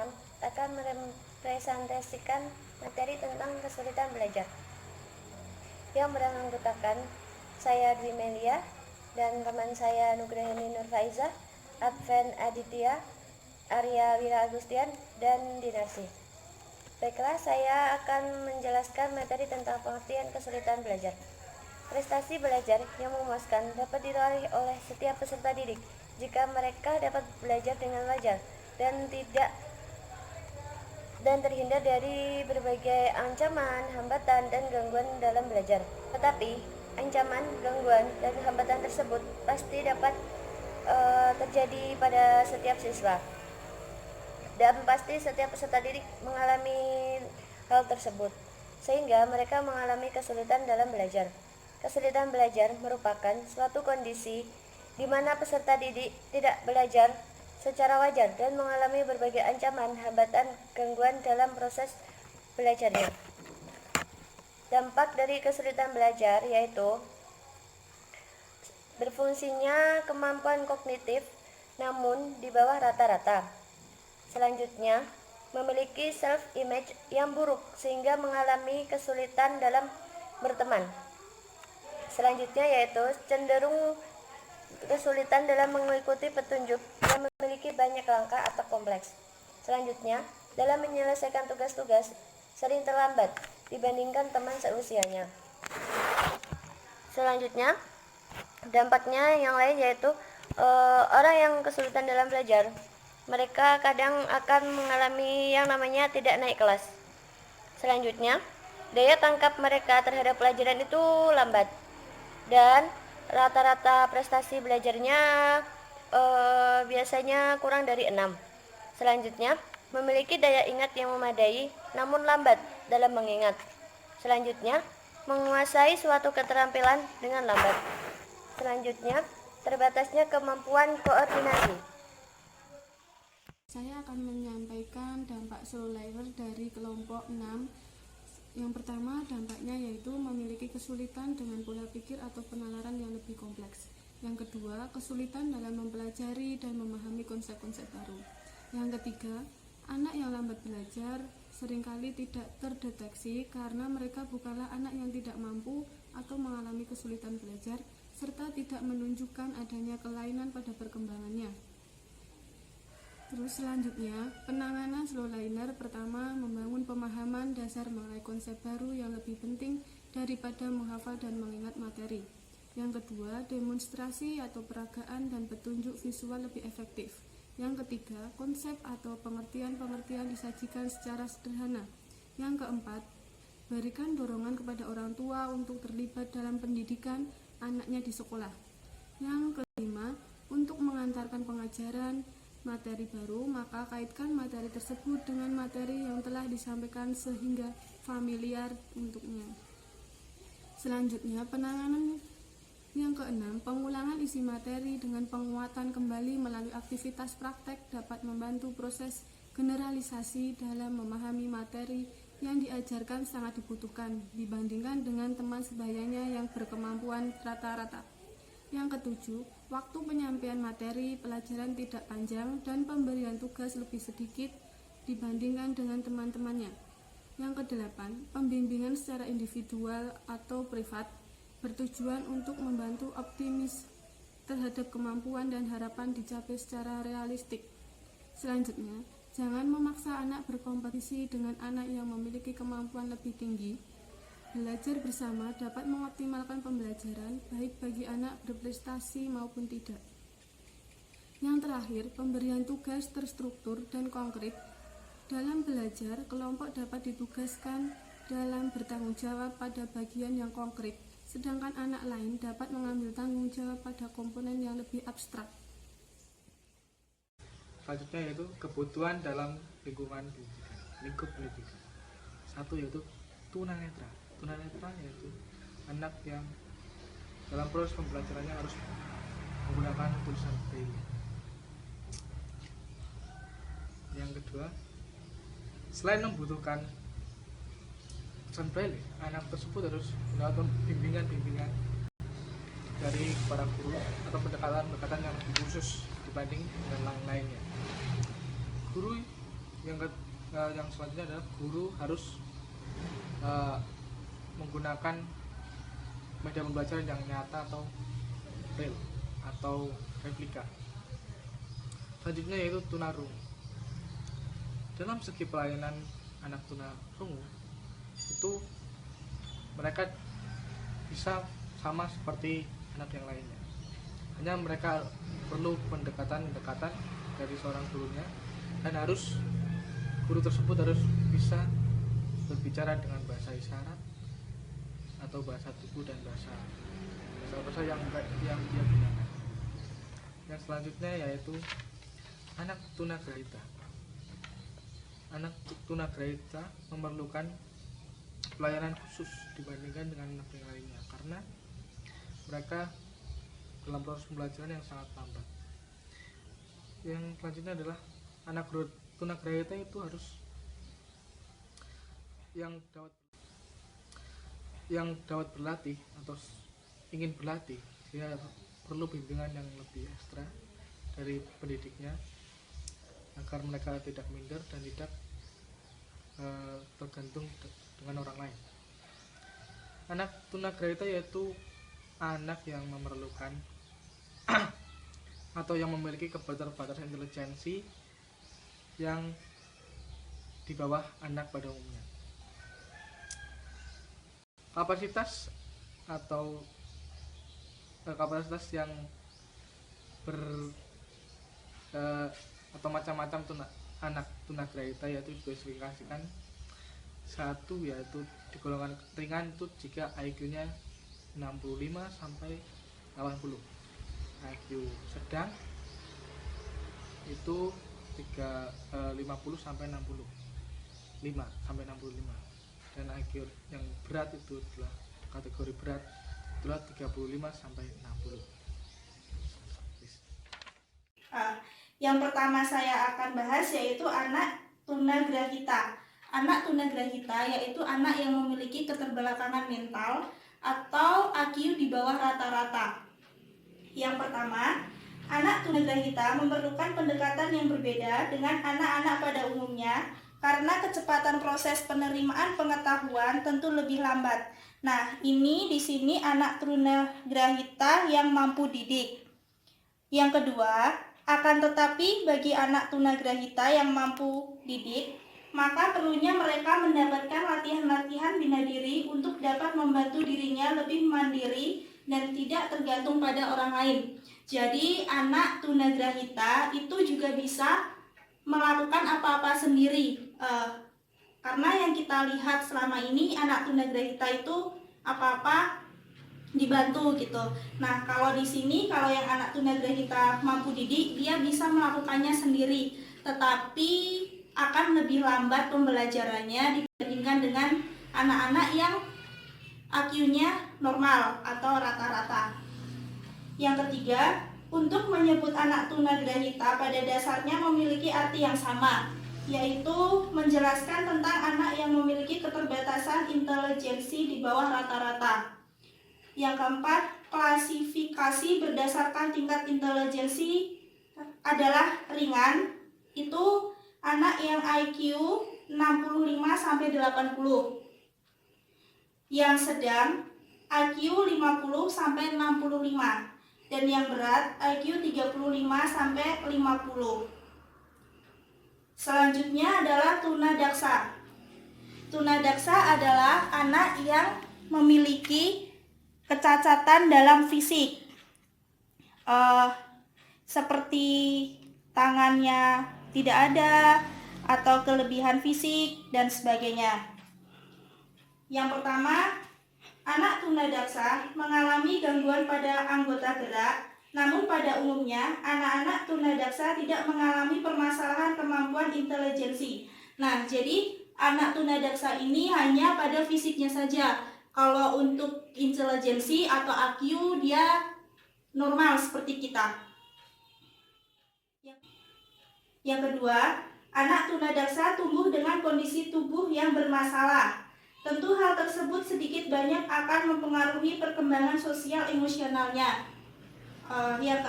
6 akan merepresentasikan materi tentang kesulitan belajar yang beranggotakan saya Dwi Melia dan teman saya Nugraheni Nurfaiza, Adven Aditya, Arya Wira Agustian, dan Dinarsi. Baiklah, saya akan menjelaskan materi tentang pengertian kesulitan belajar. Prestasi belajar yang memuaskan dapat diraih oleh setiap peserta didik jika mereka dapat belajar dengan wajar dan terhindar dari berbagai ancaman, hambatan, dan gangguan dalam belajar. Tetapi, ancaman, gangguan, dan hambatan tersebut pasti dapat terjadi pada setiap siswa. Dan pasti setiap peserta didik mengalami hal tersebut, sehingga mereka mengalami kesulitan dalam belajar. Kesulitan belajar merupakan suatu kondisi di mana peserta didik tidak belajar secara wajar dan mengalami berbagai ancaman, hambatan, gangguan dalam proses belajarnya. Dampak dari kesulitan belajar yaitu berfungsinya kemampuan kognitif namun di bawah rata-rata. Selanjutnya, memiliki self-image yang buruk sehingga mengalami kesulitan dalam berteman. Selanjutnya yaitu cenderung kesulitan dalam mengikuti petunjuk yang memiliki banyak langkah atau kompleks. Selanjutnya, dalam menyelesaikan tugas-tugas sering terlambat dibandingkan teman seusianya. Selanjutnya, dampaknya yang lain yaitu orang yang kesulitan dalam belajar, mereka kadang akan mengalami yang namanya tidak naik kelas. Selanjutnya, daya tangkap mereka terhadap pelajaran itu lambat dan rata-rata prestasi belajarnya biasanya kurang dari 6. Selanjutnya, memiliki daya ingat yang memadai namun lambat dalam mengingat. Selanjutnya, menguasai suatu keterampilan dengan lambat. Selanjutnya, terbatasnya kemampuan koordinasi. Saya akan menyampaikan dampak slow learner dari kelompok 6. Yang pertama, dampaknya yaitu memiliki kesulitan dengan pola pikir atau penalaran yang lebih kompleks. Yang kedua, kesulitan dalam mempelajari dan memahami konsep-konsep baru. Yang ketiga, anak yang lambat belajar seringkali tidak terdeteksi karena mereka bukanlah anak yang tidak mampu atau mengalami kesulitan belajar, serta tidak menunjukkan adanya kelainan pada perkembangannya. Terus selanjutnya, penanganan slow learner pertama membangun pemahaman dasar mengenai konsep baru yang lebih penting daripada menghafal dan mengingat materi. Yang kedua, demonstrasi atau peragaan dan petunjuk visual lebih efektif. Yang ketiga, konsep atau pengertian-pengertian disajikan secara sederhana. Yang keempat, berikan dorongan kepada orang tua untuk terlibat dalam pendidikan anaknya di sekolah. Yang kelima, untuk mengantarkan pengajaran materi baru, maka kaitkan materi tersebut dengan materi yang telah disampaikan sehingga familiar untuknya. Selanjutnya, penanganan yang keenam, pengulangan isi materi dengan penguatan kembali melalui aktivitas praktek dapat membantu proses generalisasi dalam memahami materi yang diajarkan sangat dibutuhkan dibandingkan dengan teman sebayanya yang berkemampuan rata-rata. Yang ketujuh, waktu penyampaian materi pelajaran tidak panjang dan pemberian tugas lebih sedikit dibandingkan dengan teman-temannya. Yang kedelapan, pembimbingan secara individual atau privat bertujuan untuk membantu optimis terhadap kemampuan dan harapan dicapai secara realistik. Selanjutnya, jangan memaksa anak berkompetisi dengan anak yang memiliki kemampuan lebih tinggi. Belajar bersama dapat mengoptimalkan pembelajaran, baik bagi anak berprestasi maupun tidak. Yang terakhir, pemberian tugas terstruktur dan konkret. Dalam belajar, kelompok dapat ditugaskan dalam bertanggung jawab pada bagian yang konkret, sedangkan anak lain dapat mengambil tanggung jawab pada komponen yang lebih abstrak. Selanjutnya yaitu kebutuhan dalam lingkup pendidikan. Satu yaitu tunanetra. Tunanetra yaitu anak yang dalam proses pembelajarannya harus menggunakan tulisan braille. Yang kedua, selain membutuhkan tulisan braille, anak tersebut harus mendapatkan bimbingan dari para guru atau pendekatan yang lebih khusus dibanding dengan lainnya. Guru Yang selanjutnya adalah guru harus menggunakan media pembelajaran yang nyata atau real atau replika. Selanjutnya yaitu tunarungu. Dalam segi pelayanan anak tunarungu itu mereka bisa sama seperti anak yang lainnya, hanya mereka perlu pendekatan dari seorang gurunya, dan guru tersebut harus bisa berbicara dengan bahasa isyarat atau bahasa tubuh dan bahasa yang dia gunakan. Yang selanjutnya yaitu anak tunagrahita. Anak tunagrahita memerlukan pelayanan khusus dibandingkan dengan anak yang lainnya karena mereka dalam proses pembelajaran yang sangat lambat. Yang selanjutnya adalah anak tunagrahita itu harus yang dapat berlatih atau ingin berlatih, dia perlu bimbingan yang lebih ekstra dari pendidiknya agar mereka tidak minder dan tidak tergantung dengan orang lain. Anak tunagrahita yaitu anak yang memerlukan atau yang memiliki keterbatasan intelijensi yang di bawah anak pada umumnya. Kapasitas atau kapasitas yang atau macam-macam anak tunagrahita yaitu dispesifikasikan. Satu yaitu di golongan ringan itu jika IQ-nya 65 sampai 80. IQ sedang itu 50 sampai 65 sampai 65. Dan IQ yang berat itu adalah kategori berat itulah 35 sampai 60. Yang pertama saya akan bahas yaitu anak tunagrahita. Anak tunagrahita yaitu anak yang memiliki keterbelakangan mental atau IQ di bawah rata-rata. Yang pertama, anak tunagrahita memerlukan pendekatan yang berbeda dengan anak-anak pada umumnya karena kecepatan proses penerimaan pengetahuan tentu lebih lambat. Nah, ini di sini anak tunagrahita yang mampu didik. Yang kedua, akan tetapi bagi anak tunagrahita yang mampu didik, maka perlunya mereka mendapatkan latihan-latihan bina diri untuk dapat membantu dirinya lebih mandiri dan tidak tergantung pada orang lain. Jadi anak tunagrahita itu juga bisa melakukan apa-apa sendiri, karena yang kita lihat selama ini anak tunagrahita itu apa-apa dibantu gitu. Nah, kalau di sini kalau yang anak tunagrahita mampu didik, dia bisa melakukannya sendiri, tetapi akan lebih lambat pembelajarannya dibandingkan dengan anak-anak yang IQ-nya normal atau rata-rata. Yang ketiga, untuk menyebut anak tunagrahita pada dasarnya memiliki arti yang sama, yaitu menjelaskan tentang anak yang memiliki keterbatasan intelijensi di bawah rata-rata. Yang keempat, klasifikasi berdasarkan tingkat intelijensi adalah ringan, itu anak yang IQ 65 sampai 80. Yang sedang IQ 50 sampai 65. Dan yang berat IQ 35 sampai 50. Selanjutnya adalah tunadaksa. Tunadaksa adalah anak yang memiliki kecacatan dalam fisik, seperti tangannya tidak ada atau kelebihan fisik dan sebagainya. Yang pertama, anak tunadaksa mengalami gangguan pada anggota gerak, namun pada umumnya anak-anak tunadaksa tidak mengalami permasalahan kemampuan intelijensi. Nah, jadi anak tunadaksa ini hanya pada fisiknya saja. Kalau untuk intelijensi atau IQ dia normal seperti kita. Yang kedua, anak tunadaksa tumbuh dengan kondisi tubuh yang bermasalah. Tentu hal tersebut sedikit banyak akan mempengaruhi perkembangan sosial emosionalnya. Yang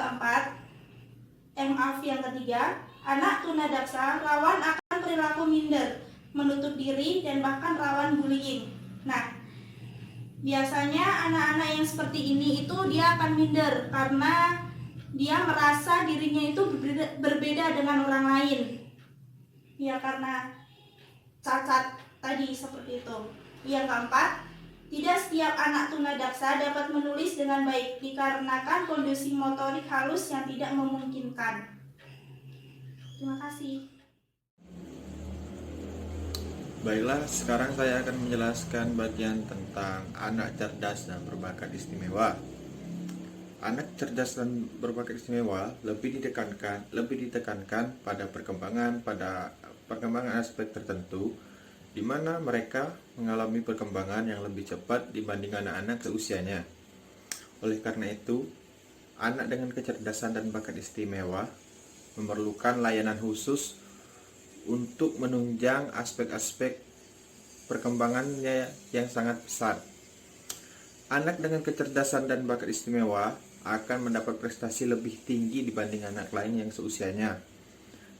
ketiga, anak tunadaksa rawan akan berperilaku minder, menutup diri, dan bahkan rawan bullying. Nah, biasanya anak-anak yang seperti ini itu dia akan minder karena dia merasa dirinya itu berbeda dengan orang lain. Ya, karena cacat tadi seperti itu. Yang keempat, tidak setiap anak tunadaksa dapat menulis dengan baik dikarenakan kondisi motorik halus yang tidak memungkinkan. Terima kasih. Baiklah, sekarang saya akan menjelaskan bagian tentang anak cerdas dan berbakat istimewa. Anak cerdas dan berbakat istimewa lebih ditekankan pada perkembangan aspek tertentu, di mana mereka mengalami perkembangan yang lebih cepat dibanding anak-anak seusianya. Oleh karena itu, anak dengan kecerdasan dan bakat istimewa memerlukan layanan khusus untuk menunjang aspek-aspek perkembangannya yang sangat pesat. Anak dengan kecerdasan dan bakat istimewa akan mendapat prestasi lebih tinggi dibanding anak lain yang seusianya.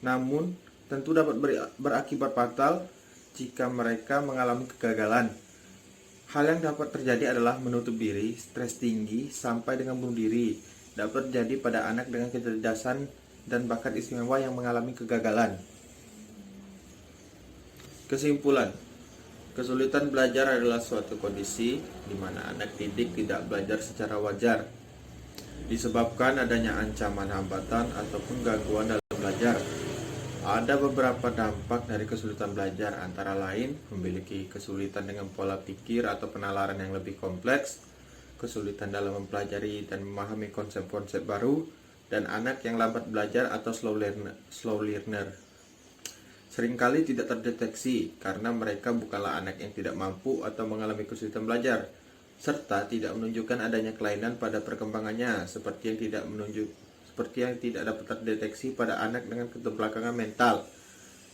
Namun, tentu dapat berakibat fatal jika mereka mengalami kegagalan. Hal yang dapat terjadi adalah menutup diri, stres tinggi, sampai dengan bunuh diri. Dapat terjadi pada anak dengan kecerdasan dan bakat istimewa yang mengalami kegagalan. Kesimpulan, kesulitan belajar adalah suatu kondisi di mana anak didik tidak belajar secara wajar, disebabkan adanya ancaman hambatan ataupun gangguan dalam belajar. Ada beberapa dampak dari kesulitan belajar, antara lain memiliki kesulitan dengan pola pikir atau penalaran yang lebih kompleks, kesulitan dalam mempelajari dan memahami konsep-konsep baru, dan anak yang lambat belajar atau slow learner. Seringkali tidak terdeteksi karena mereka bukanlah anak yang tidak mampu atau mengalami kesulitan belajar, serta tidak menunjukkan adanya kelainan pada perkembangannya seperti yang tidak dapat terdeteksi pada anak dengan keterbelakangan mental.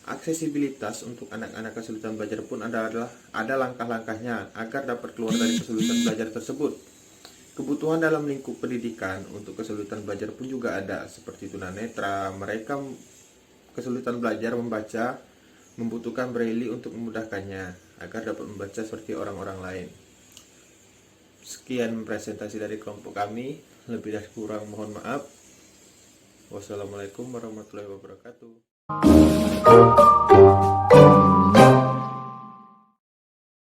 Aksesibilitas untuk anak-anak kesulitan belajar pun ada langkah-langkahnya agar dapat keluar dari kesulitan belajar tersebut. Kebutuhan dalam lingkup pendidikan untuk kesulitan belajar pun juga ada, seperti tunanetra. Mereka kesulitan belajar membaca membutuhkan braille untuk memudahkannya agar dapat membaca seperti orang-orang lain. Sekian presentasi dari kelompok kami, lebih dan kurang mohon maaf. Wassalamualaikum warahmatullahi wabarakatuh.